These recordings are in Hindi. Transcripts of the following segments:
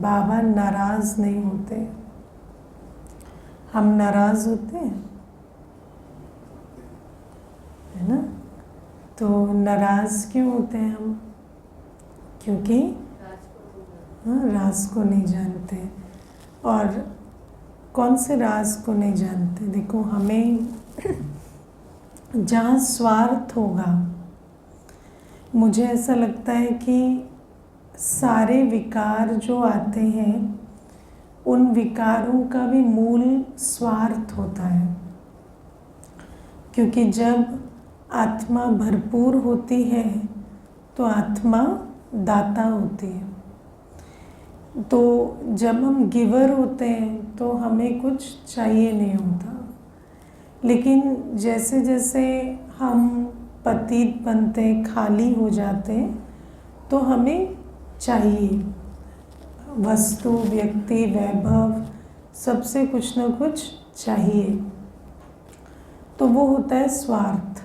बाबा नाराज नहीं होते। हम नाराज होते हैं, है ना? तो नाराज क्यों होते हैं हम? क्योंकि राज को नहीं जानते। और कौन से राज को नहीं जानते? देखो, हमें जहाँ स्वार्थ होगा, मुझे ऐसा लगता है कि सारे विकार जो आते हैं उन विकारों का भी मूल स्वार्थ होता है। क्योंकि जब आत्मा भरपूर होती है तो आत्मा दाता होती है। तो जब हम गिवर होते हैं तो हमें कुछ चाहिए नहीं होता, लेकिन जैसे जैसे हम पतित बनते, खाली हो जाते हैं, तो हमें चाहिए वस्तु, व्यक्ति, वैभव, सबसे कुछ न कुछ चाहिए। तो वो होता है स्वार्थ,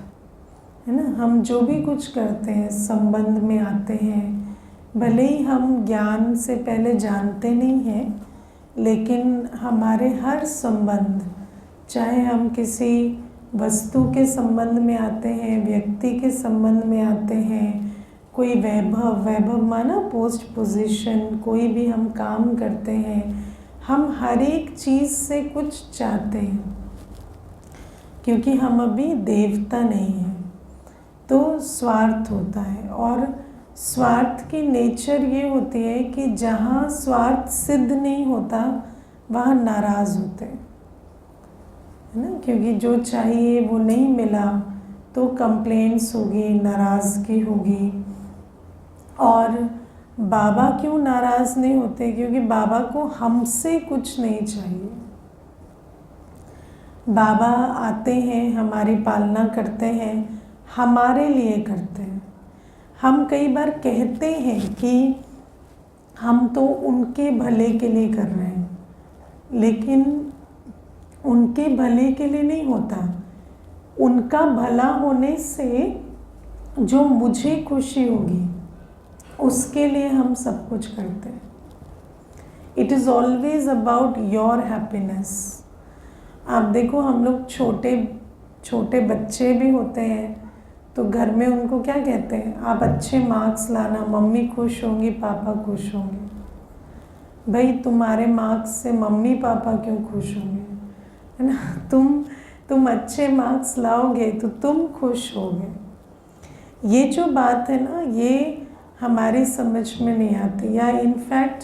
है ना? हम जो भी कुछ करते हैं, संबंध में आते हैं, भले ही हम ज्ञान से पहले जानते नहीं हैं, लेकिन हमारे हर संबंध, चाहे हम किसी वस्तु के संबंध में आते हैं, व्यक्ति के संबंध में आते हैं, कोई वैभव माना पोस्ट पोजीशन, कोई भी हम काम करते हैं, हम हर एक चीज़ से कुछ चाहते हैं, क्योंकि हम अभी देवता नहीं हैं। तो स्वार्थ होता है, और स्वार्थ की नेचर ये होती है कि जहाँ स्वार्थ सिद्ध नहीं होता वहाँ नाराज़ होते हैं, है ना? क्योंकि जो चाहिए वो नहीं मिला तो कंप्लेंट्स होगी, नाराज़गी होगी। और बाबा क्यों नाराज़ नहीं होते? क्योंकि बाबा को हमसे कुछ नहीं चाहिए। बाबा आते हैं, हमारी पालना करते हैं, हमारे लिए करते हैं। हम कई बार कहते हैं कि हम तो उनके भले के लिए कर रहे हैं, लेकिन उनके भले के लिए नहीं होता। उनका भला होने से जो मुझे खुशी होगी उसके लिए हम सब कुछ करते हैं। It is always about your happiness. आप देखो, हम लोग छोटे छोटे बच्चे भी होते हैं तो घर में उनको क्या कहते हैं? आप अच्छे मार्क्स लाना, मम्मी खुश होंगी, पापा खुश होंगे। भाई, तुम्हारे मार्क्स से मम्मी पापा क्यों खुश होंगे, है ना? तुम अच्छे मार्क्स लाओगे तो तुम खुश होगे। ये जो बात है ना, ये हमारी समझ में नहीं आती। या इनफैक्ट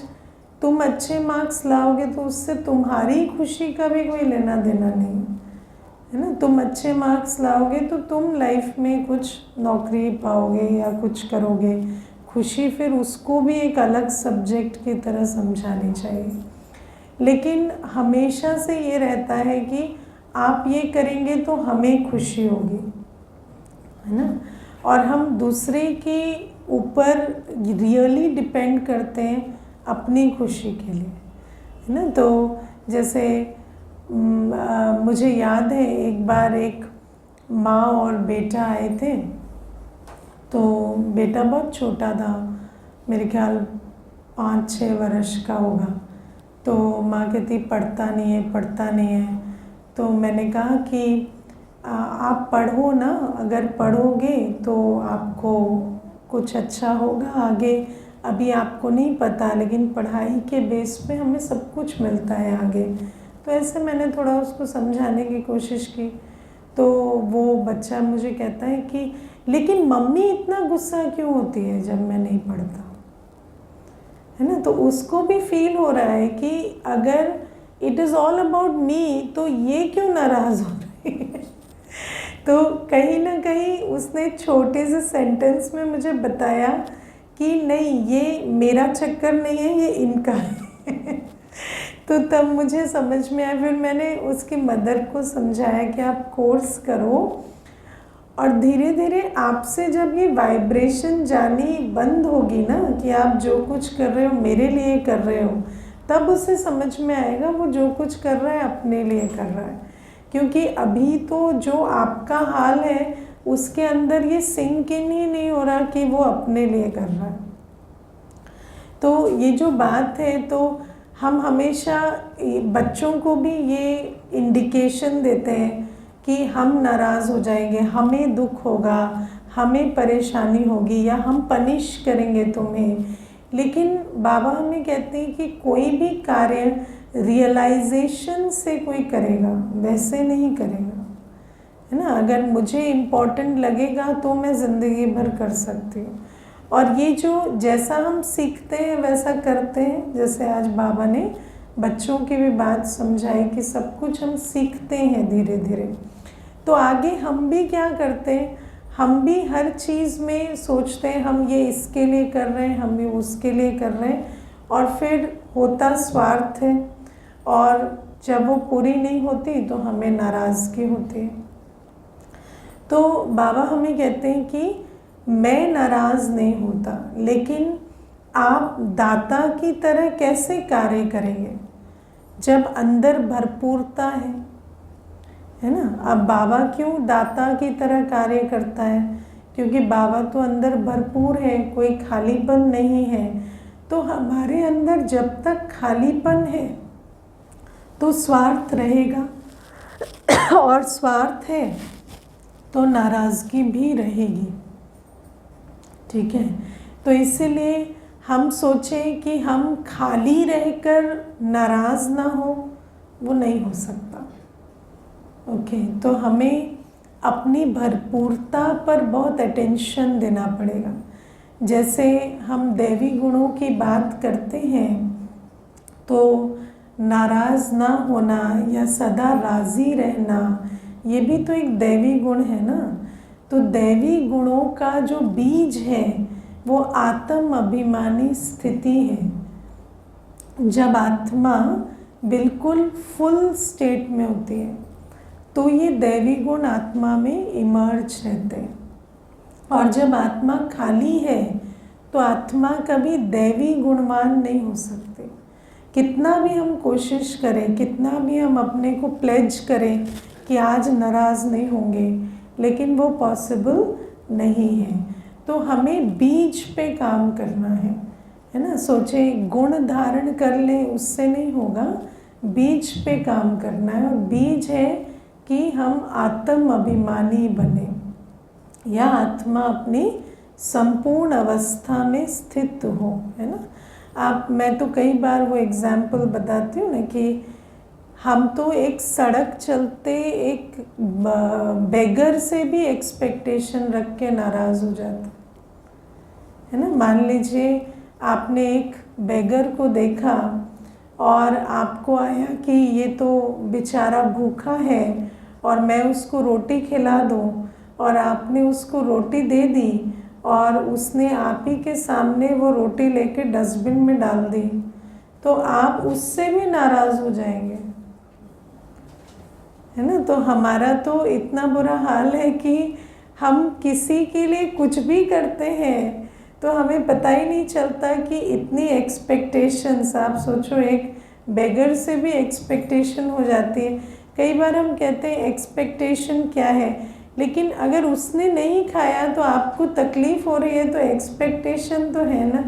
तुम अच्छे मार्क्स लाओगे तो उससे तुम्हारी खुशी का भी कोई लेना देना नहीं, है ना? तुम अच्छे मार्क्स लाओगे तो तुम लाइफ में कुछ नौकरी पाओगे या कुछ करोगे। खुशी फिर उसको भी एक अलग सब्जेक्ट की तरह समझानी चाहिए। लेकिन हमेशा से ये रहता है कि आप ये करेंगे तो हमें खुशी होगी, है ना? और हम दूसरे के ऊपर रियली डिपेंड करते हैं अपनी खुशी के लिए, है ना? तो जैसे मुझे याद है एक बार एक माँ और बेटा आए थे। तो बेटा बहुत छोटा था, मेरे ख्याल 5-6 वर्ष का होगा। तो माँ कहती पढ़ता नहीं है। तो मैंने कहा कि आप पढ़ो ना, अगर पढ़ोगे तो आपको कुछ अच्छा होगा आगे। अभी आपको नहीं पता, लेकिन पढ़ाई के बेस पे हमें सब कुछ मिलता है आगे। तो ऐसे मैंने थोड़ा उसको समझाने की कोशिश की। तो वो बच्चा मुझे कहता है कि लेकिन मम्मी इतना गुस्सा क्यों होती है जब मैं नहीं पढ़ता, है ना? तो उसको भी फील हो रहा है कि अगर it is all about me तो ये क्यों नाराज़ हो रही है। तो कहीं ना कहीं उसने छोटे से सेंटेंस में मुझे बताया कि नहीं, ये मेरा चक्कर नहीं है, ये इनका है। तो तब मुझे समझ में आया। फिर मैंने उसकी मदर को समझाया कि आप कोर्स करो, और धीरे धीरे आपसे जब ये वाइब्रेशन जानी बंद होगी ना कि आप जो कुछ कर रहे हो मेरे लिए कर रहे हो, तब उसे समझ में आएगा वो जो कुछ कर रहा है अपने लिए कर रहा है। क्योंकि अभी तो जो आपका हाल है उसके अंदर ये सिंक इन ही नहीं हो रहा कि वो अपने लिए कर रहा है। तो ये जो बात है, तो हम हमेशा बच्चों को भी ये इंडिकेशन देते हैं कि हम नाराज़ हो जाएंगे, हमें दुख होगा, हमें परेशानी होगी, या हम पनिश करेंगे तुम्हें। लेकिन बाबा हमें कहते हैं कि कोई भी कार्य रियलाइजेशन से कोई करेगा, वैसे नहीं करेगा, है ना। अगर मुझे इम्पोर्टेंट लगेगा तो मैं ज़िंदगी भर कर सकती हूँ। और ये जो जैसा हम सीखते हैं वैसा करते हैं, जैसे आज बाबा ने बच्चों की भी बात समझाई कि सब कुछ हम सीखते हैं धीरे धीरे। तो आगे हम भी क्या करते हैं, हम भी हर चीज़ में सोचते हैं हम ये इसके लिए कर रहे हैं, हम भी उसके लिए कर रहे हैं, और फिर होता स्वार्थ है, और जब वो पूरी नहीं होती तो हमें नाराज़गी होती है। तो बाबा हमें कहते हैं कि मैं नाराज़ नहीं होता, लेकिन आप दाता की तरह कैसे कार्य करेंगे जब अंदर भरपूरता है ना। अब बाबा क्यों दाता की तरह कार्य करता है, क्योंकि बाबा तो अंदर भरपूर है, कोई खालीपन नहीं है। तो हमारे अंदर जब तक खालीपन है तो स्वार्थ रहेगा, और स्वार्थ है तो नाराज़गी भी रहेगी, ठीक है। तो इसीलिए हम सोचें कि हम खाली रहकर नाराज़ ना हो, वो नहीं हो सकता। ओके, तो हमें अपनी भरपूरता पर बहुत अटेंशन देना पड़ेगा। जैसे हम दैवी गुणों की बात करते हैं, तो नाराज़ ना होना या सदा राज़ी रहना, ये भी तो एक दैवी गुण है ना। तो दैवी गुणों का जो बीज है वो आत्म अभिमानी स्थिति है। जब आत्मा बिल्कुल फुल स्टेट में होती है तो ये दैवी गुण आत्मा में इमर्ज रहते हैं, और जब आत्मा खाली है तो आत्मा कभी दैवी गुणवान नहीं हो सकती। कितना भी हम कोशिश करें, कितना भी हम अपने को प्लेज करें कि आज नाराज़ नहीं होंगे, लेकिन वो पॉसिबल नहीं है। तो हमें बीज पे काम करना है ना। सोचे गुण धारण कर लें उससे नहीं होगा, बीज पे काम करना है। और बीज है कि हम आत्म अभिमानी बने, या आत्मा अपनी संपूर्ण अवस्था में स्थित हो, है ना। मैं तो कई बार वो एग्जाम्पल बताती हूँ ना कि हम तो एक सड़क चलते एक बेगर से भी एक्सपेक्टेशन रख के नाराज़ हो जाते है ना। मान लीजिए आपने एक बेगर को देखा और आपको आया कि ये तो बेचारा भूखा है और मैं उसको रोटी खिला दूँ, और आपने उसको रोटी दे दी और उसने आप ही के सामने वो रोटी लेके डस्टबिन में डाल दी, तो आप उससे भी नाराज़ हो जाएंगे, है ना। तो हमारा तो इतना बुरा हाल है कि हम किसी के लिए कुछ भी करते हैं तो हमें पता ही नहीं चलता कि इतनी एक्सपेक्टेशंस, आप सोचो एक बेगर से भी एक्सपेक्टेशन हो जाती है। कई बार हम कहते हैं एक्सपेक्टेशन क्या है, लेकिन अगर उसने नहीं खाया तो आपको तकलीफ़ हो रही है, तो एक्सपेक्टेशन तो है ना,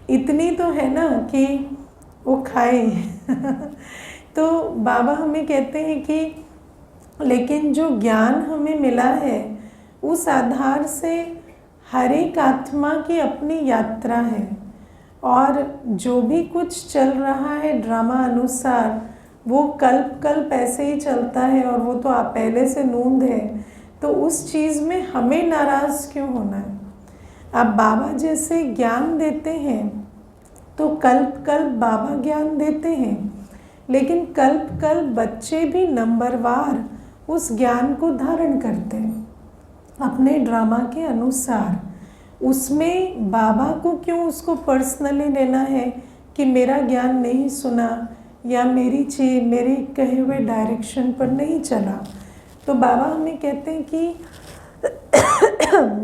इतनी तो है ना कि वो खाए। तो बाबा हमें कहते हैं कि लेकिन जो ज्ञान हमें मिला है उस आधार से हर एक आत्मा की अपनी यात्रा है, और जो भी कुछ चल रहा है ड्रामा अनुसार वो कल्प कल्प ऐसे ही चलता है, और वो तो आप पहले से नूंद है, तो उस चीज़ में हमें नाराज़ क्यों होना है। अब बाबा जैसे ज्ञान देते हैं तो कल्प कल्प बाबा ज्ञान देते हैं, लेकिन कल्प कल्प बच्चे भी नंबरवार उस ज्ञान को धारण करते हैं अपने ड्रामा के अनुसार। उसमें बाबा को क्यों उसको पर्सनली लेना है कि मेरा ज्ञान नहीं सुना या मेरी कहे हुए डायरेक्शन पर नहीं चला। तो बाबा हमें कहते हैं कि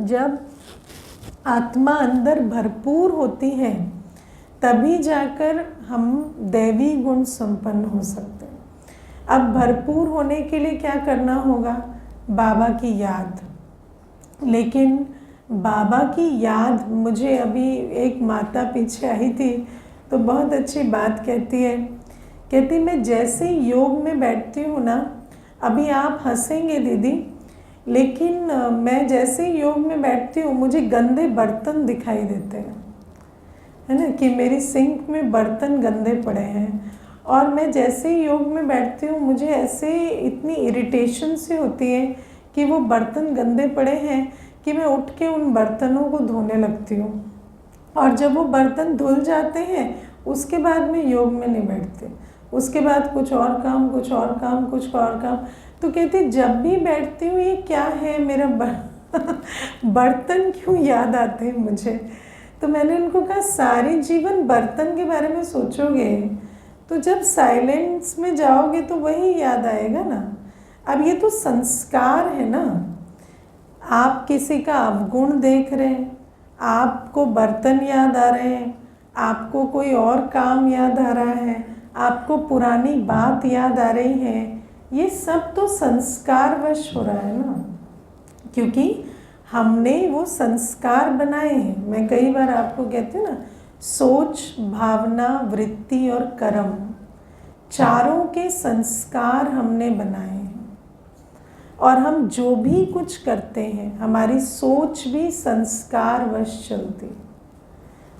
जब आत्मा अंदर भरपूर होती है तभी जाकर हम दैवी गुण संपन्न हो सकते हैं। अब भरपूर होने के लिए क्या करना होगा, बाबा की याद। लेकिन बाबा की याद, मुझे अभी एक माता पीछे आई थी तो बहुत अच्छी बात कहती है, कहती मैं जैसे योग में बैठती हूँ ना, अभी आप हंसेंगे दीदी, लेकिन मैं जैसे योग में बैठती हूँ मुझे गंदे बर्तन दिखाई देते हैं, है ना, कि मेरी सिंक में बर्तन गंदे पड़े हैं। और मैं जैसे ही योग में बैठती हूँ मुझे ऐसे इतनी इरिटेशन सी होती है कि वो बर्तन गंदे पड़े हैं कि मैं उठ के उन बर्तनों को धोने लगती हूँ। और जब वो बर्तन धुल जाते हैं उसके बाद मैं योग में नहीं बैठती, उसके बाद कुछ और काम, कुछ और काम, कुछ और काम। तो कहती जब भी बैठती हूँ ये क्या है, मेरा बर्तन क्यों याद आते हैं मुझे। तो मैंने उनको कहा सारी जीवन बर्तन के बारे में सोचोगे तो जब साइलेंस में जाओगे तो वही याद आएगा ना। अब ये तो संस्कार है ना, आप किसी का अवगुण देख रहे हैं, आपको बर्तन याद आ रहे हैं, आपको कोई और काम याद आ रहा है, आपको पुरानी बात याद आ रही है, ये सब तो संस्कारवश हो रहा है ना, क्योंकि हमने वो संस्कार बनाए हैं। मैं कई बार आपको कहती हूँ ना, सोच, भावना, वृत्ति और कर्म, चारों के संस्कार हमने बनाए हैं। और हम जो भी कुछ करते हैं हमारी सोच भी संस्कारवश चलती।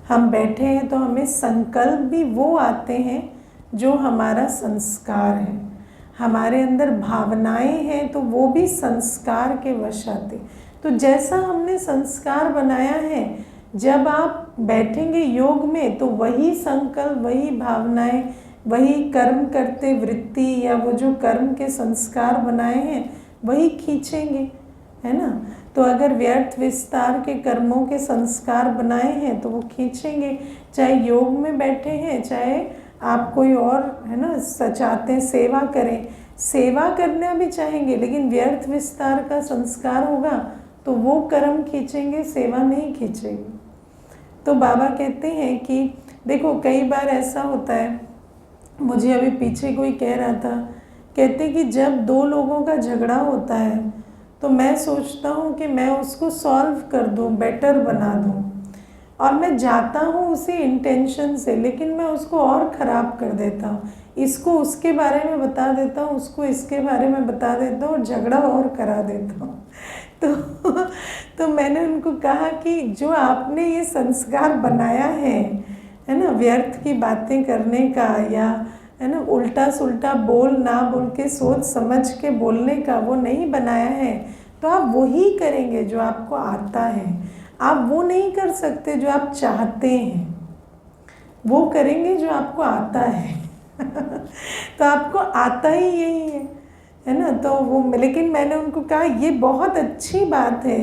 हम बैठे हैं तो हमें संकल्प भी वो आते हैं जो हमारा संस्कार है, हमारे अंदर भावनाएं हैं तो वो भी संस्कार के वश आते। तो जैसा हमने संस्कार बनाया है, जब आप बैठेंगे योग में तो वही संकल्प, वही भावनाएं, वही कर्म करते वृत्ति या वो जो कर्म के संस्कार बनाए हैं वही खींचेंगे, है ना। तो अगर व्यर्थ विस्तार के कर्मों के संस्कार बनाए हैं तो वो खींचेंगे, चाहे योग में बैठे हैं, चाहे आप कोई और, है ना, चाहते हैं सेवा करें, सेवा करना भी चाहेंगे, लेकिन व्यर्थ विस्तार का संस्कार होगा तो वो कर्म खींचेंगे, सेवा नहीं खींचेंगे। तो बाबा कहते हैं कि देखो कई बार ऐसा होता है, मुझे अभी पीछे कोई कह रहा था, कहते कि जब दो लोगों का झगड़ा होता है तो मैं सोचता हूँ कि मैं उसको सॉल्व कर दूँ, बेटर बना दूँ, और मैं जाता हूँ उसी इंटेंशन से, लेकिन मैं उसको और ख़राब कर देता हूँ, इसको उसके बारे में बता देता हूँ, उसको इसके बारे में बता देता हूँ और झगड़ा और करा देता हूँ। तो मैंने उनको कहा कि जो आपने ये संस्कार बनाया है ना, व्यर्थ की बातें करने का, या है ना उल्टा सुल्टा बोल ना बोल के सोच समझ के बोलने का, वो नहीं बनाया है। तो आप वही करेंगे जो आपको आता है, आप वो नहीं कर सकते जो आप चाहते हैं, वो करेंगे जो आपको आता है। तो आपको आता ही यही है ना। तो वो, लेकिन मैंने उनको कहा ये बहुत अच्छी बात है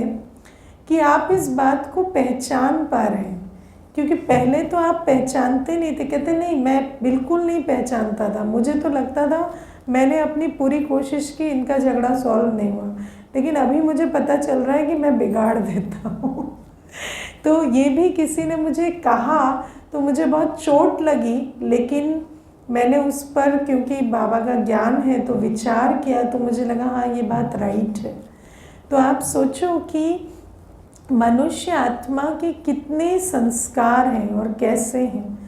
कि आप इस बात को पहचान पा रहे हैं, क्योंकि पहले तो आप पहचानते नहीं थे। कहते नहीं, मैं बिल्कुल नहीं पहचानता था, मुझे तो लगता था मैंने अपनी पूरी कोशिश की, इनका झगड़ा सॉल्व नहीं हुआ, लेकिन अभी मुझे पता चल रहा है कि मैं बिगाड़ देता हूँ। तो ये भी किसी ने मुझे कहा तो मुझे बहुत चोट लगी, लेकिन मैंने उस पर, क्योंकि बाबा का ज्ञान है, तो विचार किया, तो मुझे लगा हाँ ये बात राइट है। तो आप सोचो कि मनुष्य आत्मा के कितने संस्कार हैं और कैसे हैं,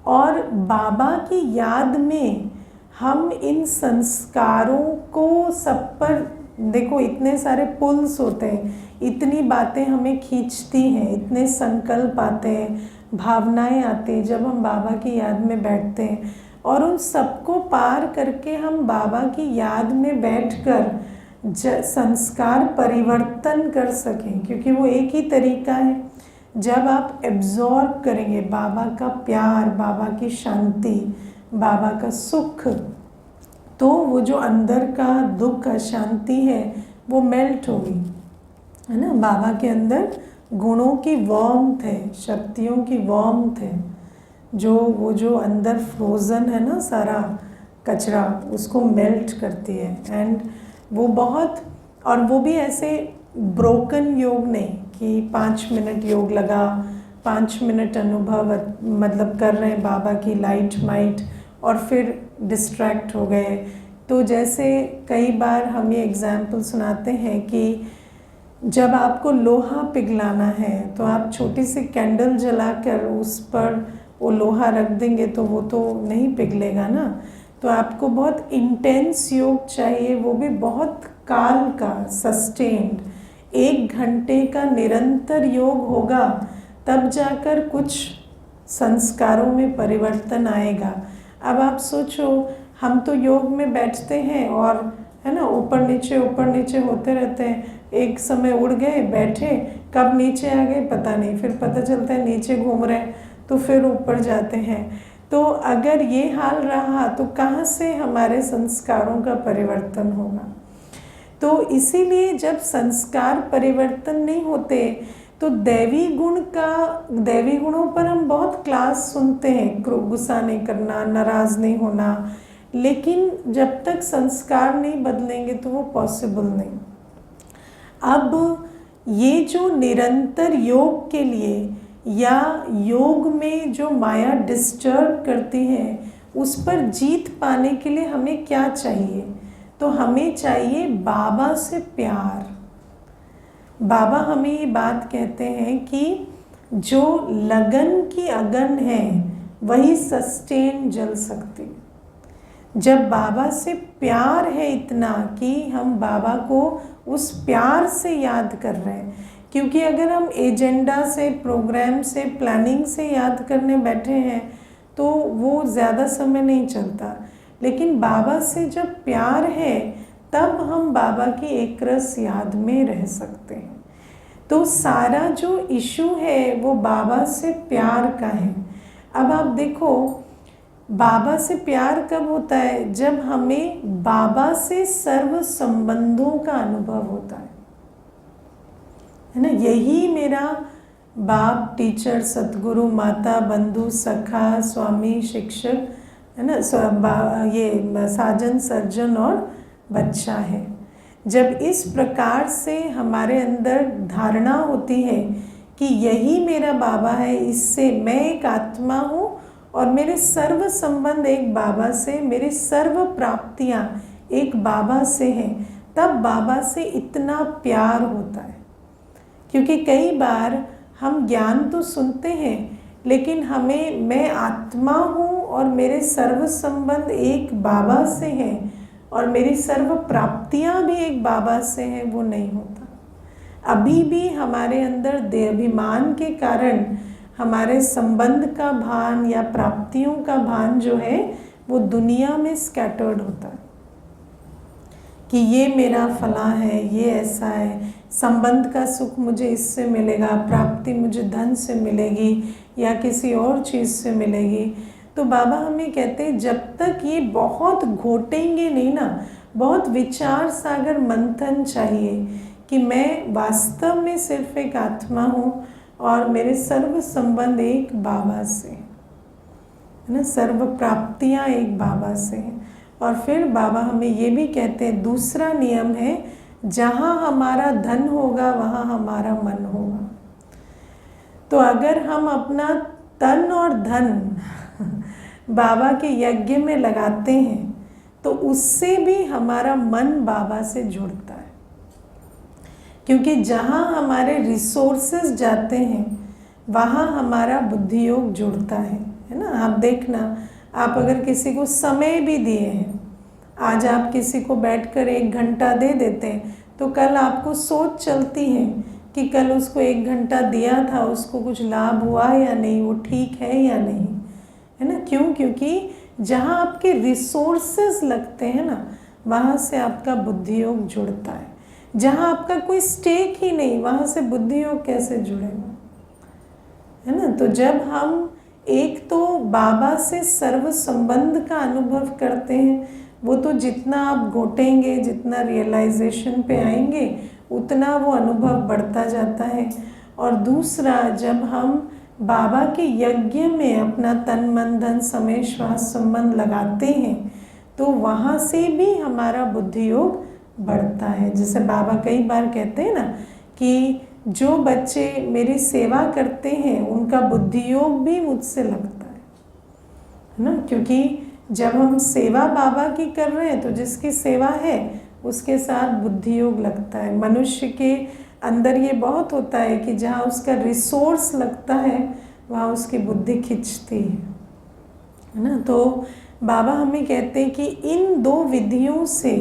और बाबा की याद में हम इन संस्कारों को सब पर, देखो इतने सारे पुल्स होते हैं, इतनी बातें हमें खींचती हैं, इतने संकल्प आते हैं, भावनाएं आती हैं जब हम बाबा की याद में बैठते हैं, और उन सबको पार करके हम बाबा की याद में बैठकर संस्कार परिवर्तन कर सकें, क्योंकि वो एक ही तरीका है। जब आप एब्जॉर्ब करेंगे बाबा का प्यार, बाबा की शांति, बाबा का सुख, तो वो जो अंदर का दुख, अशांति है वो मेल्ट होगी, है ना। बाबा के अंदर गुणों की वार्मथ है, शक्तियों की वार्मथ है, जो वो जो अंदर फ्रोज़न है ना सारा कचरा, उसको मेल्ट करती है। एंड वो बहुत, और वो भी ऐसे ब्रोकन योग नहीं कि 5 मिनट योग लगा, 5 मिनट अनुभव मतलब कर रहे हैं बाबा की लाइट माइट और फिर डिस्ट्रैक्ट हो गए। तो जैसे कई बार हम ये एग्जाम्पल सुनाते हैं कि जब आपको लोहा पिघलाना है तो आप छोटी सी कैंडल जलाकर उस पर वो लोहा रख देंगे तो वो तो नहीं पिघलेगा ना। तो आपको बहुत इंटेंस योग चाहिए, वो भी बहुत काल का, सस्टेन्ड, 1 घंटे का निरंतर योग होगा, तब जाकर कुछ संस्कारों में परिवर्तन आएगा। अब आप सोचो, हम तो योग में बैठते हैं और है ना, ऊपर नीचे होते रहते हैं। एक समय उड़ गए, बैठे, कब नीचे आ गए पता नहीं, फिर पता चलता है नीचे घूम रहे हैं, तो फिर ऊपर जाते हैं। तो अगर ये हाल रहा तो कहाँ से हमारे संस्कारों का परिवर्तन होगा। तो इसीलिए जब संस्कार परिवर्तन नहीं होते तो दैवी गुणों पर हम बहुत क्लास सुनते हैं, गुस्सा नहीं करना, नाराज नहीं होना, लेकिन जब तक संस्कार नहीं बदलेंगे तो वो पॉसिबल नहीं। अब ये जो निरंतर योग के लिए या योग में जो माया डिस्टर्ब करती है, उस पर जीत पाने के लिए हमें क्या चाहिए? तो हमें चाहिए बाबा से प्यार। बाबा हमें ये बात कहते हैं कि जो लगन की अगन है वही सस्टेन जल सकती। जब बाबा से प्यार है इतना कि हम बाबा को उस प्यार से याद कर रहे हैं, क्योंकि अगर हम एजेंडा से, प्रोग्राम से, प्लानिंग से याद करने बैठे हैं तो वो ज़्यादा समय नहीं चलता। लेकिन बाबा से जब प्यार है तब हम बाबा की एक रस याद में रह सकते हैं। तो सारा जो इशू है वो बाबा से प्यार का है। अब आप देखो, बाबा से प्यार कब होता है? जब हमें बाबा से सर्व संबंधों का अनुभव होता है ना। यही मेरा बाप, टीचर, सतगुरु, माता, बंधु, सखा, स्वामी, शिक्षक, है ना, ये साजन, सर्जन और बच्चा है। जब इस प्रकार से हमारे अंदर धारणा होती है कि यही मेरा बाबा है, इससे मैं एक आत्मा हूँ और मेरे सर्व संबंध एक बाबा से, मेरी सर्व प्राप्तियाँ एक बाबा से हैं, तब बाबा से इतना प्यार होता है। क्योंकि कई बार हम ज्ञान तो सुनते हैं लेकिन हमें मैं आत्मा हूँ और मेरे सर्व संबंध एक बाबा से हैं और मेरी सर्व प्राप्तियाँ भी एक बाबा से हैं, वो नहीं होता। अभी भी हमारे अंदर देहाभिमान के कारण हमारे संबंध का भान या प्राप्तियों का भान जो है वो दुनिया में स्कैटर्ड होता है कि ये मेरा फलां है, ये ऐसा है, संबंध का सुख मुझे इससे मिलेगा, प्राप्ति मुझे धन से मिलेगी या किसी और चीज़ से मिलेगी। तो बाबा हमें कहते हैं जब तक ये बहुत घोटेंगे नहीं ना, बहुत विचार सागर मंथन चाहिए कि मैं वास्तव में सिर्फ एक आत्मा हूँ और मेरे सर्व संबंध एक बाबा से, है ना, सर्व प्राप्तियाँ एक बाबा से हैं। और फिर बाबा हमें ये भी कहते हैं, दूसरा नियम है, जहाँ हमारा धन होगा वहाँ हमारा मन होगा। तो अगर हम अपना तन और धन बाबा के यज्ञ में लगाते हैं तो उससे भी हमारा मन बाबा से जुड़ता है। क्योंकि जहाँ हमारे रिसोर्सेज जाते हैं वहाँ हमारा बुद्धि योग जुड़ता है ना। आप देखना, आप अगर किसी को समय भी दिए हैं, आज आप किसी को बैठकर 1 घंटा दे देते हैं तो कल आपको सोच चलती है कि कल उसको 1 घंटा दिया था, उसको कुछ लाभ हुआ या नहीं, वो ठीक है या नहीं, है ना। क्यों? क्योंकि जहाँ आपके रिसोर्सेज लगते हैं ना वहाँ से आपका बुद्धि योग जुड़ता है। जहाँ आपका कोई स्टेक ही नहीं वहाँ से बुद्धि योग कैसे जुड़ेगा, है ना। तो जब हम एक तो बाबा से सर्व संबंध का अनुभव करते हैं, वो तो जितना आप घोटेंगे, जितना रियलाइजेशन पे आएंगे उतना वो अनुभव बढ़ता जाता है। और दूसरा, जब हम बाबा के यज्ञ में अपना तन मन धन समय श्वास संबंध लगाते हैं तो वहाँ से भी हमारा बुद्धि योग बढ़ता है। जैसे बाबा कई बार कहते हैं ना कि जो बच्चे मेरी सेवा करते हैं उनका बुद्धि योग भी मुझसे लगता है ना। क्योंकि जब हम सेवा बाबा की कर रहे हैं तो जिसकी सेवा है उसके साथ बुद्धि योग लगता है। मनुष्य के अंदर ये बहुत होता है कि जहाँ उसका रिसोर्स लगता है वहाँ उसकी बुद्धि खिंचती है ना। तो बाबा हमें कहते हैं कि इन दो विधियों से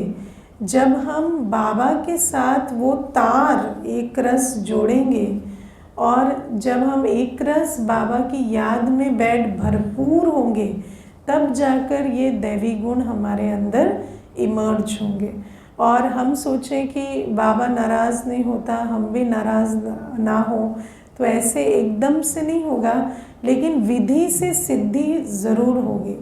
जब हम बाबा के साथ वो तार एक रस जोड़ेंगे और जब हम एक रस बाबा की याद में बैठ भरपूर होंगे, तब जाकर ये दैवी गुण हमारे अंदर इमर्ज होंगे। और हम सोचें कि बाबा नाराज़ नहीं होता, हम भी नाराज़ ना हो, तो ऐसे एकदम से नहीं होगा, लेकिन विधि से सिद्धि ज़रूर होगी।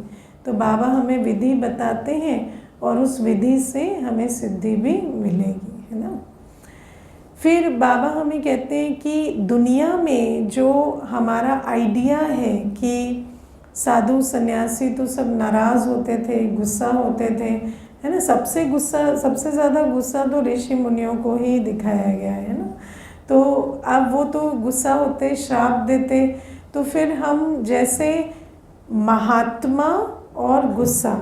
तो बाबा हमें विधि बताते हैं और उस विधि से हमें सिद्धि भी मिलेगी, है ना। फिर बाबा हमें कहते हैं कि दुनिया में जो हमारा आइडिया है कि साधु सन्यासी तो सब नाराज़ होते थे, गुस्सा होते थे, है ना। सबसे ज़्यादा गुस्सा तो ऋषि मुनियों को ही दिखाया गया है ना। तो अब वो तो गुस्सा होते, श्राप देते, तो फिर हम जैसे महात्मा और गुस्सा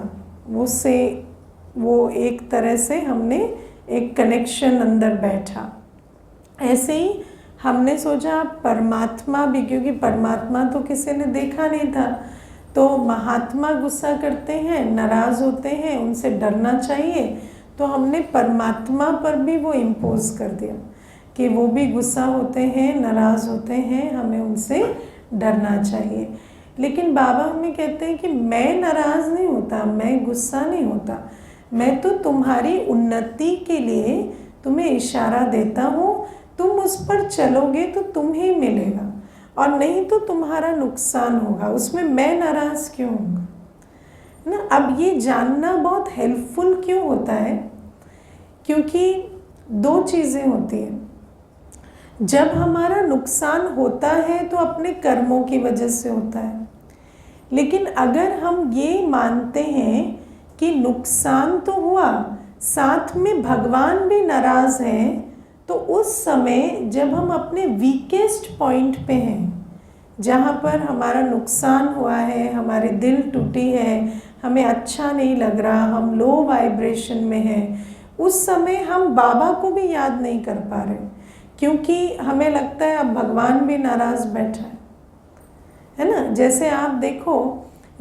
उससे वो एक तरह से हमने एक कनेक्शन अंदर बैठा। ऐसे ही हमने सोचा परमात्मा भी, क्योंकि परमात्मा तो किसी ने देखा नहीं था, तो महात्मा गुस्सा करते हैं, नाराज़ होते हैं, उनसे डरना चाहिए, तो हमने परमात्मा पर भी वो इम्पोज कर दिया कि वो भी गुस्सा होते हैं, नाराज़ होते हैं, हमें उनसे डरना चाहिए। लेकिन बाबा हमें कहते हैं कि मैं नाराज़ नहीं होता, मैं गुस्सा नहीं होता, मैं तो तुम्हारी उन्नति के लिए तुम्हें इशारा देता हूँ, तुम उस पर चलोगे तो तुम्हें मिलेगा, और नहीं तो तुम्हारा नुकसान होगा, उसमें मैं नाराज़ क्यों हूँ ना। अब ये जानना बहुत हेल्पफुल क्यों होता है, क्योंकि दो चीज़ें होती हैं। जब हमारा नुकसान होता है तो अपने कर्मों की वजह से होता है, लेकिन अगर हम ये मानते हैं कि नुकसान तो हुआ, साथ में भगवान भी नाराज़ हैं, तो उस समय जब हम अपने वीकेस्ट पॉइंट पे हैं, जहाँ पर हमारा नुकसान हुआ है, हमारे दिल टूटी है, हमें अच्छा नहीं लग रहा, हम लो वाइब्रेशन में हैं, उस समय हम बाबा को भी याद नहीं कर पा रहे, क्योंकि हमें लगता है अब भगवान भी नाराज़ बैठा है ना। जैसे आप देखो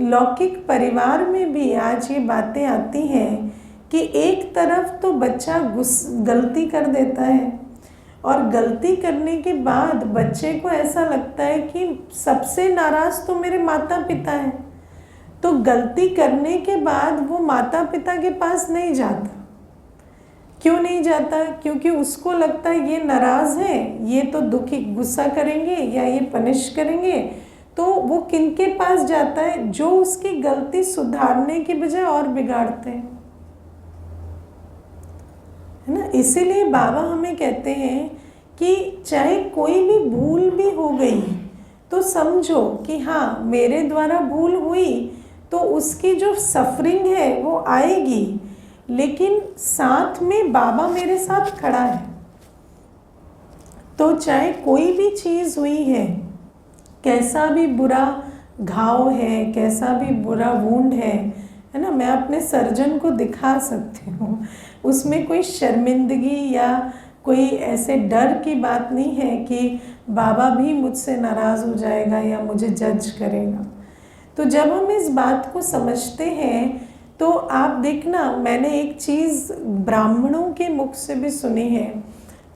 लौकिक परिवार में भी आज ये बातें आती हैं कि एक तरफ तो बच्चा गलती कर देता है, और गलती करने के बाद बच्चे को ऐसा लगता है कि सबसे नाराज़ तो मेरे माता पिता हैं, तो गलती करने के बाद वो माता पिता के पास नहीं जाता। क्यों नहीं जाता? क्योंकि उसको लगता है ये नाराज़ हैं, ये तो दुखी, गुस्सा करेंगे या ये पनिश करेंगे, तो वो किनके पास जाता है? जो उसकी गलती सुधारने की बजाय और बिगाड़ते हैं, है ना। इसीलिए बाबा हमें कहते हैं कि चाहे कोई भी भूल भी हो गई तो समझो कि हाँ मेरे द्वारा भूल हुई, तो उसकी जो सफरिंग है वो आएगी, लेकिन साथ में बाबा मेरे साथ खड़ा है। तो चाहे कोई भी चीज़ हुई है, कैसा भी बुरा घाव है, कैसा भी बुरा वुंड है ना, मैं अपने सर्जन को दिखा सकती हूँ, उसमें कोई शर्मिंदगी या कोई ऐसे डर की बात नहीं है कि बाबा भी मुझसे नाराज़ हो जाएगा या मुझे जज करेगा। तो जब हम इस बात को समझते हैं तो आप देखना, मैंने एक चीज़ ब्राह्मणों के मुख से भी सुनी है।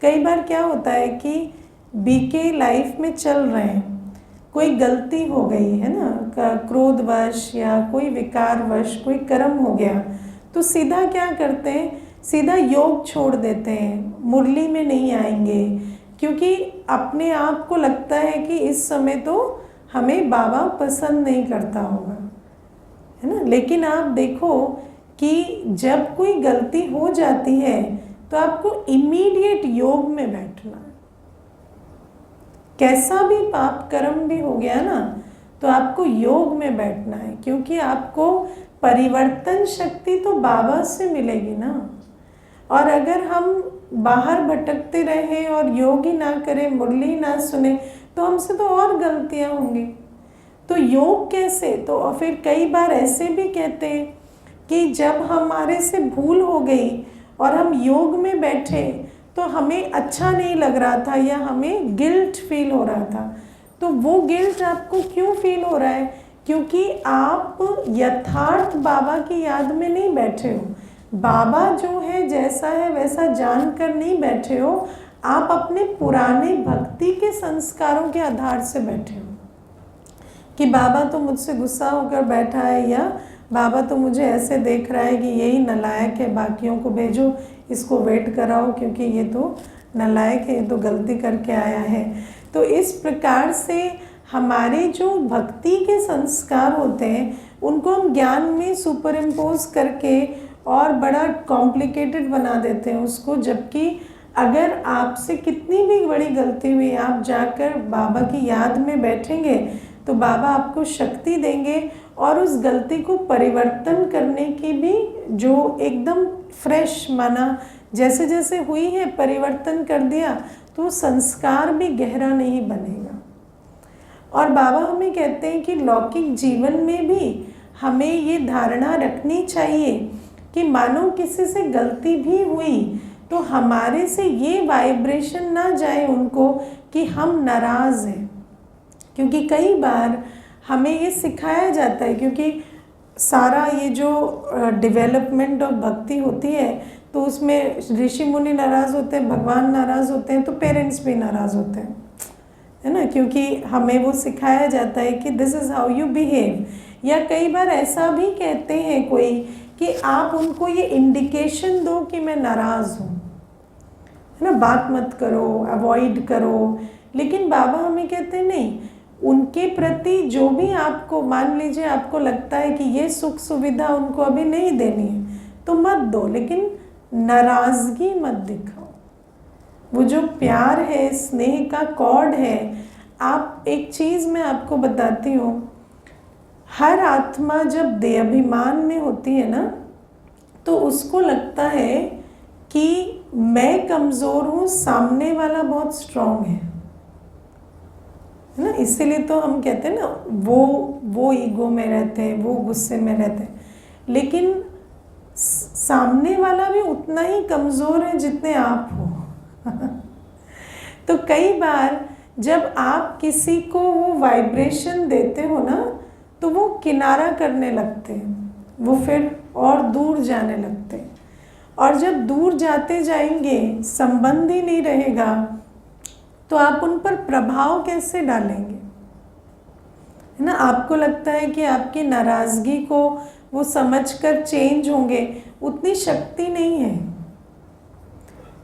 कई बार क्या होता है कि बीके लाइफ में चल रहे हैं, कोई गलती हो गई है ना, क्रोधवश या कोई विकारवश कोई कर्म हो गया, तो सीधा क्या करते हैं, सीधा योग छोड़ देते हैं, मुरली में नहीं आएंगे, क्योंकि अपने आप को लगता है कि इस समय तो हमें बाबा पसंद नहीं करता होगा, है ना। लेकिन आप देखो कि जब कोई गलती हो जाती है तो आपको इमीडिएट योग में बैठना है। कैसा भी पाप कर्म भी हो गया ना, तो आपको योग में बैठना है, क्योंकि आपको परिवर्तन शक्ति तो बाबा से मिलेगी ना। और अगर हम बाहर भटकते रहें और योग ही ना करें, मुरली ना सुने, तो हमसे तो और गलतियां होंगी। तो योग कैसे? तो और फिर कई बार ऐसे भी कहते हैं कि जब हमारे से भूल हो गई और हम योग में बैठे, तो हमें अच्छा नहीं लग रहा था या हमें गिल्ट फील हो रहा था। तो वो गिल्ट आपको क्यों फील हो रहा है? क्योंकि आप यथार्थ बाबा की याद में नहीं बैठे हो। बाबा जो है जैसा है वैसा जानकर नहीं बैठे हो, आप अपने पुराने भक्ति के संस्कारों के आधार से बैठे हो कि बाबा तो मुझसे गुस्सा होकर बैठा है, या बाबा तो मुझे ऐसे देख रहा है कि यही नालायक है, बाकियों को भेजो, इसको वेट कराओ क्योंकि ये तो नालायक है, ये तो गलती करके आया है। तो इस प्रकार से हमारे जो भक्ति के संस्कार होते हैं उनको हम ज्ञान में सुपर इम्पोज करके और बड़ा कॉम्प्लिकेटेड बना देते हैं उसको। जबकि अगर आपसे कितनी भी बड़ी गलती हुई, आप जाकर बाबा की याद में बैठेंगे तो बाबा आपको शक्ति देंगे और उस गलती को परिवर्तन करने की भी जो एकदम फ्रेश, माना जैसे जैसे हुई है परिवर्तन कर दिया, तो संस्कार भी गहरा नहीं बनेगा। और बाबा हमें कहते हैं कि लौकिक जीवन में भी हमें ये धारणा रखनी चाहिए कि मानो किसी से गलती भी हुई तो हमारे से ये वाइब्रेशन ना जाए उनको कि हम नाराज़ हैं। क्योंकि कई बार हमें ये सिखाया जाता है, क्योंकि सारा ये जो डेवलपमेंट और भक्ति होती है तो उसमें ऋषि मुनि नाराज़ होते हैं, भगवान नाराज़ होते हैं, तो पेरेंट्स भी नाराज़ होते हैं, है ना। क्योंकि हमें वो सिखाया जाता है कि this is how you behave. या कई बार ऐसा भी कहते हैं कोई कि आप उनको ये इंडिकेशन दो कि मैं नाराज़ हूँ, है ना, बात मत करो, अवॉइड करो। लेकिन बाबा हमें कहते हैं नहीं, उनके प्रति जो भी आपको, मान लीजिए आपको लगता है कि ये सुख सुविधा उनको अभी नहीं देनी है तो मत दो, लेकिन नाराज़गी मत दिखाओ। वो जो प्यार है, स्नेह का कॉर्ड है। आप एक चीज़ मैं आपको बताती हूँ, हर आत्मा जब देहाभिमान में होती है ना तो उसको लगता है कि मैं कमज़ोर हूँ, सामने वाला बहुत स्ट्रांग है ना। इसीलिए तो हम कहते हैं ना, वो ईगो में रहते हैं, वो गुस्से में रहते हैं, लेकिन सामने वाला भी उतना ही कमज़ोर है जितने आप हो। तो कई बार जब आप किसी को वो वाइब्रेशन देते हो ना तो वो किनारा करने लगते हैं, वो फिर और दूर जाने लगते हैं। और जब दूर जाते जाएंगे, संबंध ही नहीं रहेगा, तो आप उन पर प्रभाव कैसे डालेंगे, है ना। आपको लगता है कि आपकी नाराज़गी को वो समझकर चेंज होंगे, उतनी शक्ति नहीं है।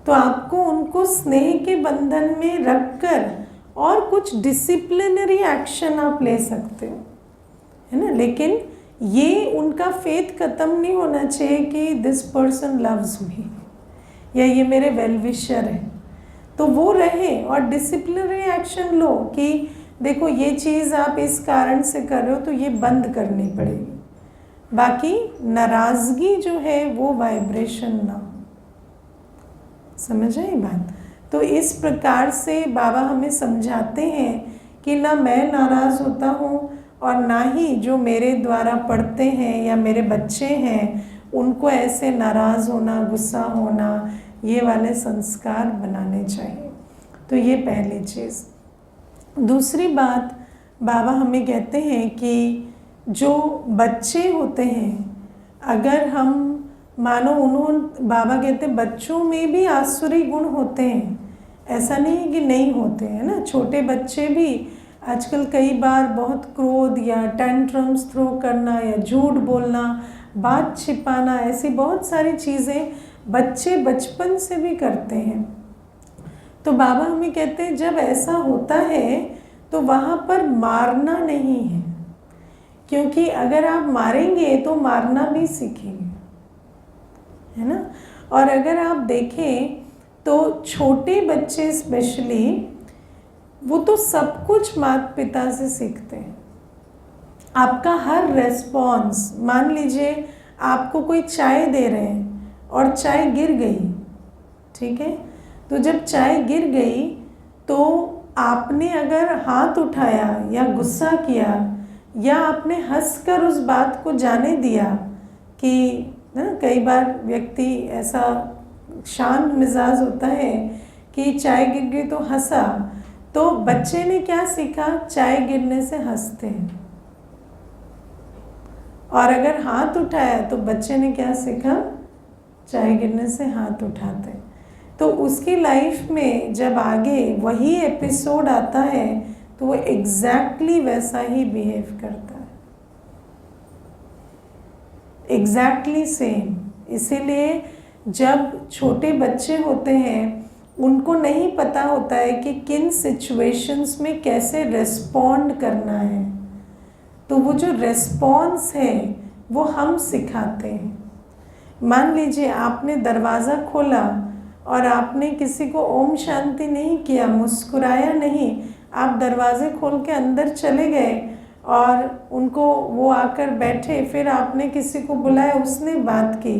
तो आपको उनको स्नेह के बंधन में रखकर और कुछ डिसिप्लिनरी एक्शन आप ले सकते हो, है ना। लेकिन ये उनका फेथ ख़त्म नहीं होना चाहिए कि दिस पर्सन लव्स मी या ये मेरे वेल विशर है, तो वो रहे। और डिसिप्लिनरी एक्शन लो कि देखो ये चीज़ आप इस कारण से कर रहे हो तो ये बंद करनी पड़ेगी। बाकी नाराज़गी जो है वो वाइब्रेशन ना हो। समझ आई बात? तो इस प्रकार से बाबा हमें समझाते हैं कि ना मैं नाराज़ होता हूँ और ना ही जो मेरे द्वारा पढ़ते हैं या मेरे बच्चे हैं उनको ऐसे नाराज़ होना, गुस्सा होना, ये वाले संस्कार बनाने चाहिए। तो ये पहली चीज़। दूसरी बात, बाबा हमें कहते हैं कि जो बच्चे होते हैं, अगर हम मानो बाबा कहते हैं बच्चों में भी आसुरी गुण होते हैं, ऐसा नहीं है कि नहीं होते हैं ना। छोटे बच्चे भी आजकल कई बार बहुत क्रोध या टेंट्रम्स थ्रो करना या झूठ बोलना, बात छिपाना, ऐसी बहुत सारी चीज़ें बच्चे बचपन से भी करते हैं। तो बाबा हमें कहते हैं जब ऐसा होता है तो वहाँ पर मारना नहीं है, क्योंकि अगर आप मारेंगे तो मारना भी सीखेंगे, है ना। और अगर आप देखें तो छोटे बच्चे स्पेशली वो तो सब कुछ माता पिता से सीखते हैं। आपका हर रेस्पॉन्स, मान लीजिए आपको कोई चाय दे रहे हैं और चाय गिर गई, ठीक है, तो जब चाय गिर गई तो आपने अगर हाथ उठाया या गुस्सा किया या आपने हंसकर उस बात को जाने दिया कि ना, कई बार व्यक्ति ऐसा शांत मिजाज होता है कि चाय गिर गई तो हंसा, तो बच्चे ने क्या सीखा, चाय गिरने से हंसते हैं। और अगर हाथ उठाया तो बच्चे ने क्या सीखा, चाय गिरने से हाथ उठाते हैं। तो उसकी लाइफ में जब आगे वही एपिसोड आता है तो वो एग्जैक्टली वैसा ही बिहेव करता है, एग्जैक्टली सेम। इसीलिए जब छोटे बच्चे होते हैं उनको नहीं पता होता है कि किन सिचुएशंस में कैसे रेस्पॉन्ड करना है, तो वो जो रेस्पॉन्स है वो हम सिखाते हैं। मान लीजिए आपने दरवाज़ा खोला और आपने किसी को ओम शांति नहीं किया, मुस्कुराया नहीं, आप दरवाजे खोल के अंदर चले गए और उनको वो आकर बैठे, फिर आपने किसी को बुलाया, उसने बात की,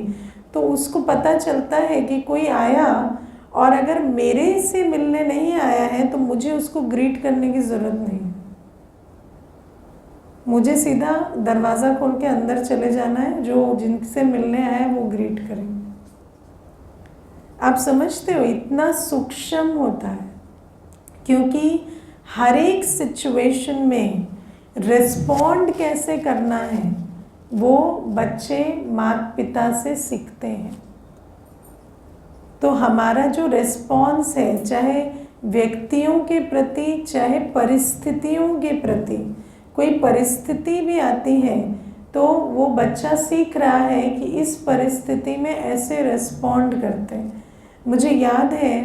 तो उसको पता चलता है कि कोई आया और अगर मेरे से मिलने नहीं आया है तो मुझे उसको ग्रीट करने की ज़रूरत नहीं, मुझे सीधा दरवाज़ा खोल के अंदर चले जाना है, जो जिनसे मिलने आया है वो ग्रीट करेंगे। आप समझते हो इतना सूक्ष्म होता है, क्योंकि हर एक सिचुएशन में रिस्पॉन्ड कैसे करना है वो बच्चे माता पिता से सीखते हैं। तो हमारा जो रिस्पॉन्स है, चाहे व्यक्तियों के प्रति चाहे परिस्थितियों के प्रति, कोई परिस्थिति भी आती है तो वो बच्चा सीख रहा है कि इस परिस्थिति में ऐसे रिस्पॉन्ड करते हैं। मुझे याद है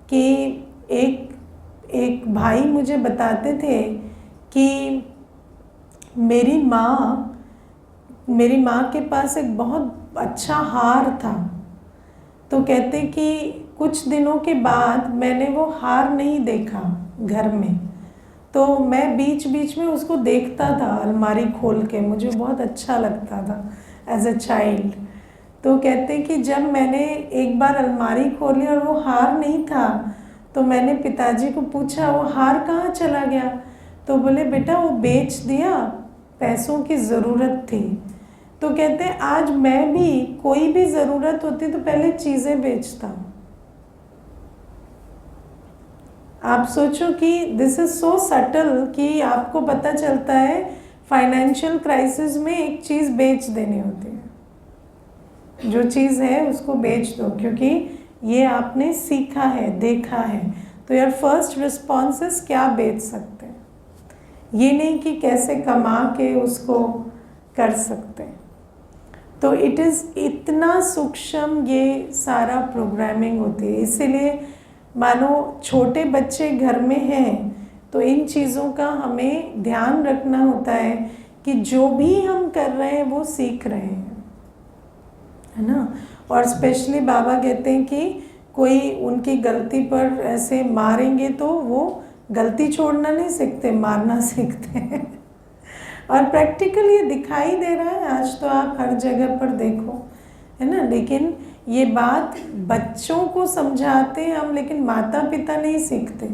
कि एक भाई मुझे बताते थे कि मेरी माँ के पास एक बहुत अच्छा हार था, तो कहते कि कुछ दिनों के बाद मैंने वो हार नहीं देखा घर में, तो मैं बीच बीच में उसको देखता था अलमारी खोल के, मुझे बहुत अच्छा लगता था एज अ चाइल्ड। तो कहते कि जब मैंने एक बार अलमारी खोली और वो हार नहीं था, तो मैंने पिताजी को पूछा वो हार कहाँ चला गया, तो बोले बेटा वो बेच दिया, पैसों की ज़रूरत थी। तो कहते आज मैं भी कोई भी ज़रूरत होती तो पहले चीज़ें बेचता हूँ। आप सोचो कि दिस इज़ सो सटल कि आपको पता चलता है फाइनेंशियल क्राइसिस में एक चीज़ बेच देनी होती है, जो चीज़ है उसको बेच दो, क्योंकि ये आपने सीखा है, देखा है। तो यार फर्स्ट रिस्पॉन्स क्या बेच सकते हैं, ये नहीं कि कैसे कमा के उसको कर सकते हैं। तो इट इज़ इतना सूक्ष्म ये सारा प्रोग्रामिंग होती है। इसीलिए मानो छोटे बच्चे घर में हैं तो इन चीज़ों का हमें ध्यान रखना होता है कि जो भी हम कर रहे हैं वो सीख रहे हैं, है ना। और स्पेशली बाबा कहते हैं कि कोई उनकी गलती पर ऐसे मारेंगे तो वो गलती छोड़ना नहीं सीखते, मारना सीखते हैं। और प्रैक्टिकल ये दिखाई दे रहा है, आज तो आप हर जगह पर देखो, है ना। लेकिन ये बात बच्चों को समझाते हैं हम, लेकिन माता पिता नहीं सीखते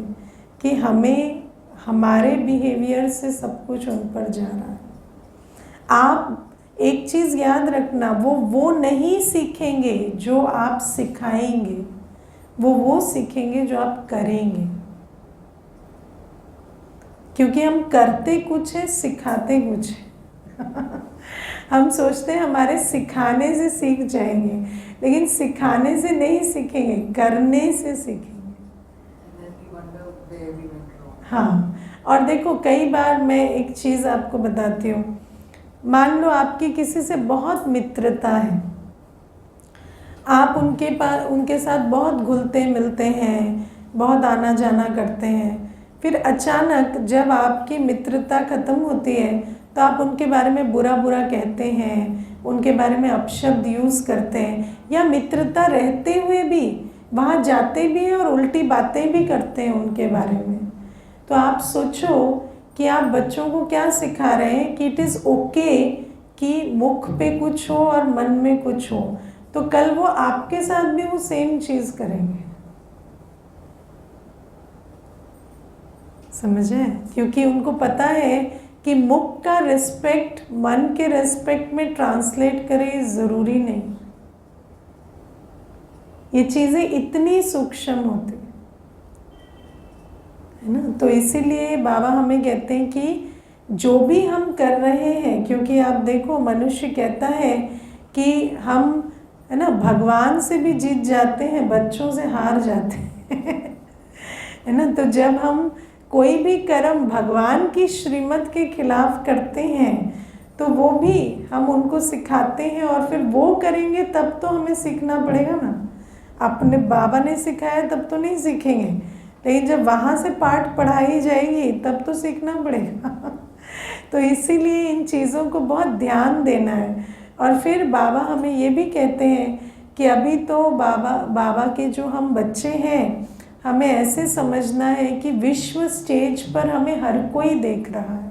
कि हमें हमारे बिहेवियर से सब कुछ उन पर जा रहा है। आप एक चीज़ याद रखना, वो नहीं सीखेंगे जो आप सिखाएंगे, वो सीखेंगे जो आप करेंगे। क्योंकि हम करते कुछ है, सिखाते कुछ है। हम सोचते हैं हमारे सिखाने से सीख जाएंगे, लेकिन सिखाने से नहीं सीखेंगे, करने से सीखेंगे। हाँ, और देखो कई बार मैं एक चीज़ आपको बताती हूँ, मान लो आपकी किसी से बहुत मित्रता है, आप उनके साथ बहुत घुलते मिलते हैं, बहुत आना जाना करते हैं, फिर अचानक जब आपकी मित्रता ख़त्म होती है तो आप उनके बारे में बुरा कहते हैं, उनके बारे में अपशब्द यूज़ करते हैं, या मित्रता रहते हुए भी वहाँ जाते भी हैं और उल्टी बातें भी करते हैं उनके बारे में। तो आप सोचो कि आप बच्चों को क्या सिखा रहे हैं कि इट इज़ ओके कि मुख पे कुछ हो और मन में कुछ हो, तो कल वो आपके साथ भी वो सेम चीज़ करेंगे। समझे? क्योंकि उनको पता है कि मुख का रिस्पेक्ट मन के रिस्पेक्ट में ट्रांसलेट करे ज़रूरी नहीं। ये चीज़ें इतनी सूक्ष्म होती है ना। तो इसीलिए बाबा हमें कहते हैं कि जो भी हम कर रहे हैं, क्योंकि आप देखो मनुष्य कहता है कि हम है ना भगवान से भी जीत जाते हैं, बच्चों से हार जाते हैं है ना। तो जब हम कोई भी कर्म भगवान की श्रीमत के खिलाफ करते हैं तो वो भी हम उनको सिखाते हैं और फिर वो करेंगे तब तो हमें सीखना पड़ेगा ना। अपने बाबा ने सिखाया तब तो नहीं सीखेंगे, लेकिन जब वहाँ से पाठ पढ़ाई जाएगी तब तो सीखना पड़ेगा तो इसीलिए इन चीज़ों को बहुत ध्यान देना है। और फिर बाबा हमें ये भी कहते हैं कि अभी तो बाबा के जो हम बच्चे हैं, हमें ऐसे समझना है कि विश्व स्टेज पर हमें हर कोई देख रहा है,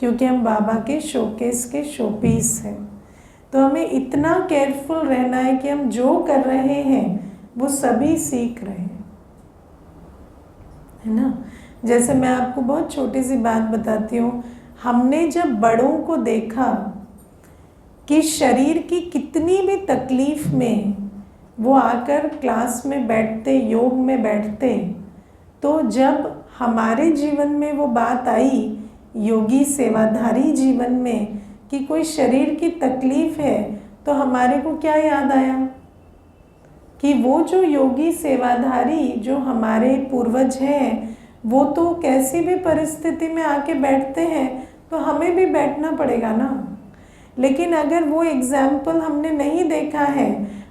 क्योंकि हम बाबा के शोकेस के शोपीस हैं। तो हमें इतना केयरफुल रहना है कि हम जो कर रहे हैं वो सभी सीख रहे हैं, है ना। जैसे मैं आपको बहुत छोटी सी बात बताती हूँ। हमने जब बड़ों को देखा कि शरीर की कितनी भी तकलीफ में वो आकर क्लास में बैठते, योग में बैठते, तो जब हमारे जीवन में वो बात आई योगी सेवाधारी जीवन में कि कोई शरीर की तकलीफ है, तो हमारे को क्या याद आया कि वो जो योगी सेवाधारी जो हमारे पूर्वज हैं वो तो कैसी भी परिस्थिति में आके बैठते हैं, तो हमें भी बैठना पड़ेगा ना। लेकिन अगर वो एग्जाम्पल हमने नहीं देखा है,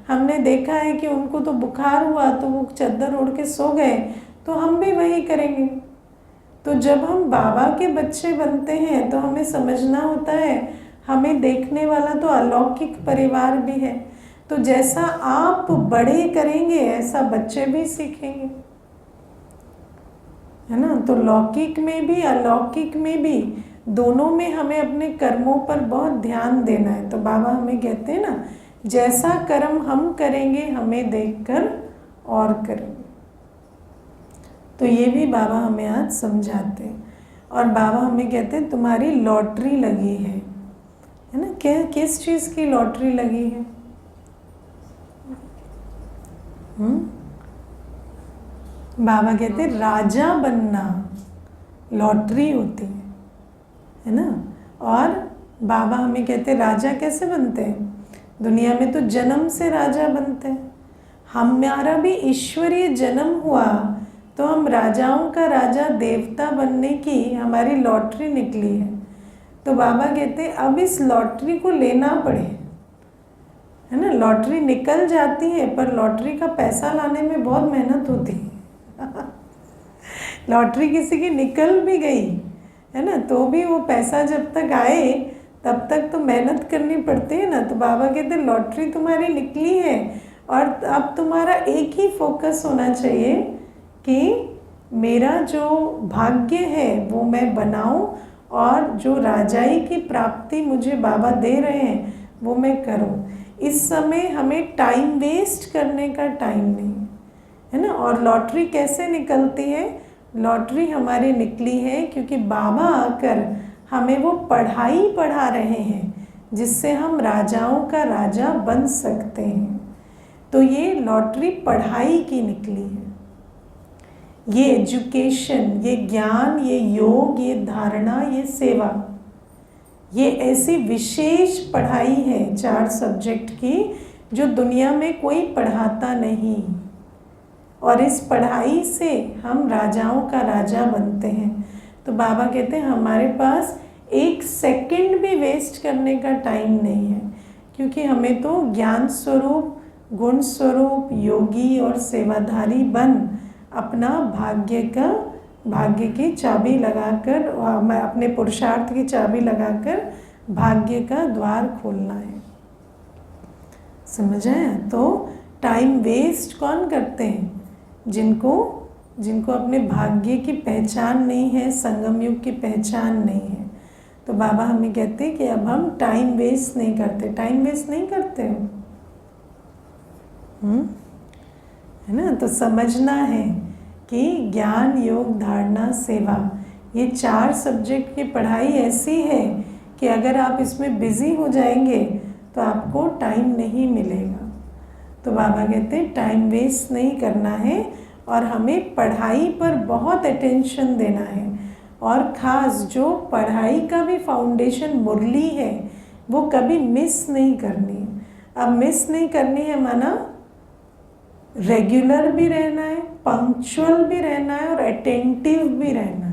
हमने देखा है कि उनको तो बुखार हुआ तो वो चादर ओढ़ के सो गए, तो हम भी वही करेंगे। तो जब हम बाबा के बच्चे बनते हैं तो हमें समझना होता है हमें देखने वाला तो अलौकिक परिवार भी है। तो जैसा आप बड़े करेंगे ऐसा बच्चे भी सीखेंगे, है ना। तो लौकिक में भी अलौकिक में भी दोनों में हमें अपने कर्मों पर बहुत ध्यान देना है। तो बाबा हमें कहते हैं ना, जैसा कर्म हम करेंगे हमें देखकर और करेंगे। तो ये भी बाबा हमें आज समझाते हैं। और बाबा हमें कहते हैं तुम्हारी लॉटरी लगी है ना। क्या किस चीज़ की लॉटरी लगी है? बाबा कहते हैं राजा बनना लॉटरी होती है ना। और बाबा हमें कहते हैं राजा कैसे बनते हैं? दुनिया में तो जन्म से राजा बनते हैं। हमारा भी ईश्वरीय जन्म हुआ तो हम राजाओं का राजा देवता बनने की हमारी लॉटरी निकली है। तो बाबा कहते हैं अब इस लॉटरी को लेना पड़े, है ना। लॉटरी निकल जाती है पर लॉटरी का पैसा लाने में बहुत मेहनत होती है लॉटरी किसी की निकल भी गई है ना, तो भी वो पैसा जब तक आए तब तक तो मेहनत करनी पड़ती है ना। तो बाबा कहते हैं लॉटरी तुम्हारी निकली है और अब तुम्हारा एक ही फोकस होना चाहिए कि मेरा जो भाग्य है वो मैं बनाऊं और जो राजाई की प्राप्ति मुझे बाबा दे रहे हैं वो मैं करूं। इस समय हमें टाइम वेस्ट करने का टाइम नहीं है ना। और लॉटरी कैसे निकलती है? लॉटरी हमारी निकली है क्योंकि बाबा आकर हमें वो पढ़ाई पढ़ा रहे हैं जिससे हम राजाओं का राजा बन सकते हैं। तो ये लॉटरी पढ़ाई की निकली है। ये एजुकेशन, ये ज्ञान, ये योग, ये धारणा, ये सेवा, ये ऐसी विशेष पढ़ाई है 4 सब्जेक्ट की जो दुनिया में कोई पढ़ाता नहीं। और इस पढ़ाई से हम राजाओं का राजा बनते हैं। तो बाबा कहते हैं हमारे पास 1 सेकंड भी वेस्ट करने का टाइम नहीं है, क्योंकि हमें तो ज्ञान स्वरूप, गुण स्वरूप, योगी और सेवाधारी बन अपना भाग्य की चाबी लगाकर, अपने पुरुषार्थ की चाबी लगाकर भाग्य का द्वार खोलना है। समझ आया? तो टाइम वेस्ट कौन करते हैं? जिनको अपने भाग्य की पहचान नहीं है, संगम युग की पहचान नहीं है। तो बाबा हमें कहते हैं कि अब हम टाइम वेस्ट नहीं करते। टाइम वेस्ट नहीं करते हो, है ना। तो समझना है कि ज्ञान, योग, धारणा, सेवा, ये 4 सब्जेक्ट की पढ़ाई ऐसी है कि अगर आप इसमें बिजी हो जाएंगे तो आपको टाइम नहीं मिलेगा। तो बाबा कहते हैं टाइम वेस्ट नहीं करना है और हमें पढ़ाई पर बहुत अटेंशन देना है, और ख़ास जो पढ़ाई का भी फाउंडेशन मुरली है वो कभी मिस नहीं करनी है। अब मिस नहीं करनी है माना रेगुलर भी रहना है, पंक्चुअल भी रहना है और अटेंटिव भी रहना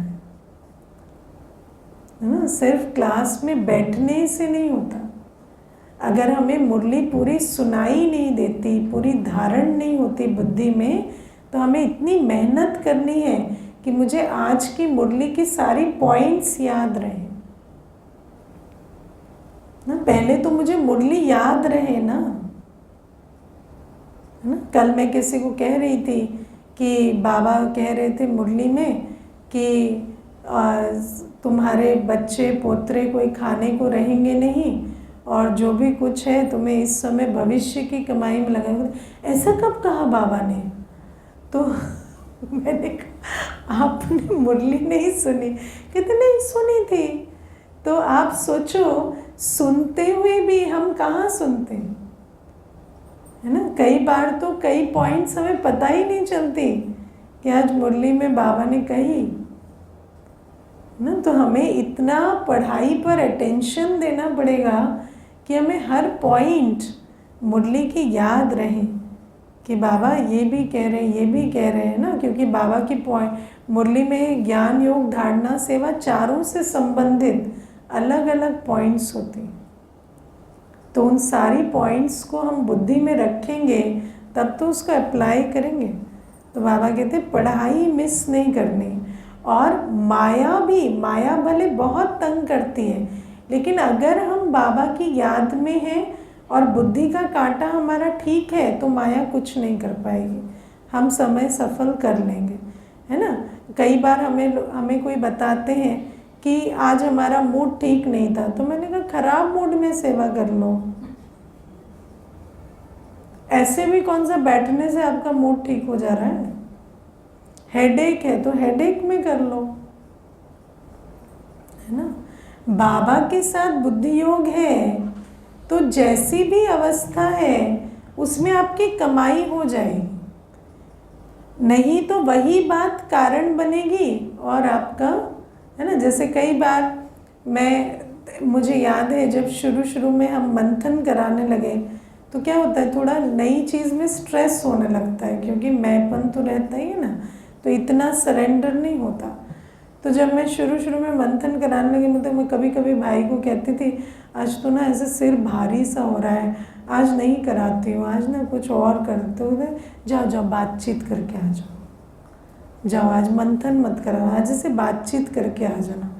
है ना। सिर्फ क्लास में बैठने से नहीं होता। अगर हमें मुरली पूरी सुनाई नहीं देती, पूरी धारण नहीं होती बुद्धि में, तो हमें इतनी मेहनत करनी है कि मुझे आज की मुरली की सारी पॉइंट्स याद रहे ना। पहले तो मुझे मुरली याद रहे ना, है ना। कल मैं किसी को कह रही थी कि बाबा कह रहे थे मुरली में कि तुम्हारे बच्चे पोतरे कोई खाने को रहेंगे नहीं, और जो भी कुछ है तुम्हें इस समय भविष्य की कमाई में लगाएंगे। ऐसा कब कहा बाबा ने? तो मैंने कहा आपने मुरली नहीं सुनी? कहते नहीं सुनी थी। तो आप सोचो, सुनते हुए भी हम कहाँ सुनते हैं, है ना। कई बार तो कई पॉइंट्स हमें पता ही नहीं चलती कि आज मुरली में बाबा ने कही ना। तो हमें इतना पढ़ाई पर अटेंशन देना पड़ेगा कि हमें हर पॉइंट मुरली की याद रहे कि बाबा ये भी कह रहे हैं, ये भी कह रहे हैं ना। क्योंकि बाबा की मुरली में ज्ञान योग धारणा सेवा चारों से संबंधित अलग अलग पॉइंट्स होते हैं। तो उन सारी पॉइंट्स को हम बुद्धि में रखेंगे तब तो उसको अप्लाई करेंगे। तो बाबा कहते पढ़ाई मिस नहीं करनी। और माया भी, माया भले बहुत तंग करती है, लेकिन अगर हम बाबा की याद में हैं और बुद्धि का कांटा हमारा ठीक है तो माया कुछ नहीं कर पाएगी, हम समय सफल कर लेंगे, है ना। कई बार हमें कोई बताते हैं कि आज हमारा मूड ठीक नहीं था, तो मैंने कहा खराब मूड में सेवा कर लो। ऐसे भी कौन सा बैठने से आपका मूड ठीक हो जा रहा है? हेडेक है तो हेडेक में कर लो, है ना। बाबा के साथ बुद्धि योग है तो जैसी भी अवस्था है उसमें आपकी कमाई हो जाएगी, नहीं तो वही बात कारण बनेगी और आपका, है ना। जैसे कई बार मुझे याद है जब शुरू में हम मंथन कराने लगे तो क्या होता है, थोड़ा नई चीज़ में स्ट्रेस होने लगता है, क्योंकि मैंपन तो रहता ही है ना, तो इतना सरेंडर नहीं होता। तो जब मैं शुरू में मंथन कराने लगी, मतलब मैं कभी कभी भाई को कहती थी आज तो ना ऐसे सिर भारी सा हो रहा है, आज नहीं कराती हूँ, आज ना कुछ और करते हो, जाओ बातचीत करके आ जाओ, आज मंथन मत कराओ, आज ऐसे बातचीत करके आ जाना।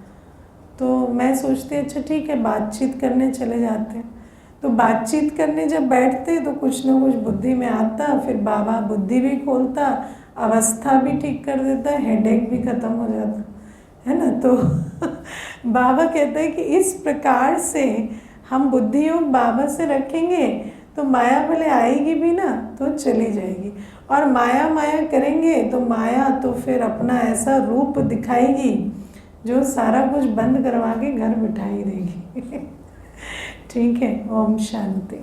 तो मैं सोचती अच्छा ठीक है, बातचीत करने चले जाते हैं। तो बातचीत करने जब बैठते तो कुछ ना कुछ बुद्धि में आता, फिर बाबा बुद्धि भी खोलता, अवस्था भी ठीक कर देता, हेडेक भी ख़त्म हो जाता, है ना। तो बाबा कहते हैं कि इस प्रकार से हम बुद्धि योग बाबा से रखेंगे तो माया भले आएगी भी ना तो चली जाएगी, और माया करेंगे तो माया तो फिर अपना ऐसा रूप दिखाएगी जो सारा कुछ बंद करवा के घर बिठाई देगी। ठीक है, ओम शांति।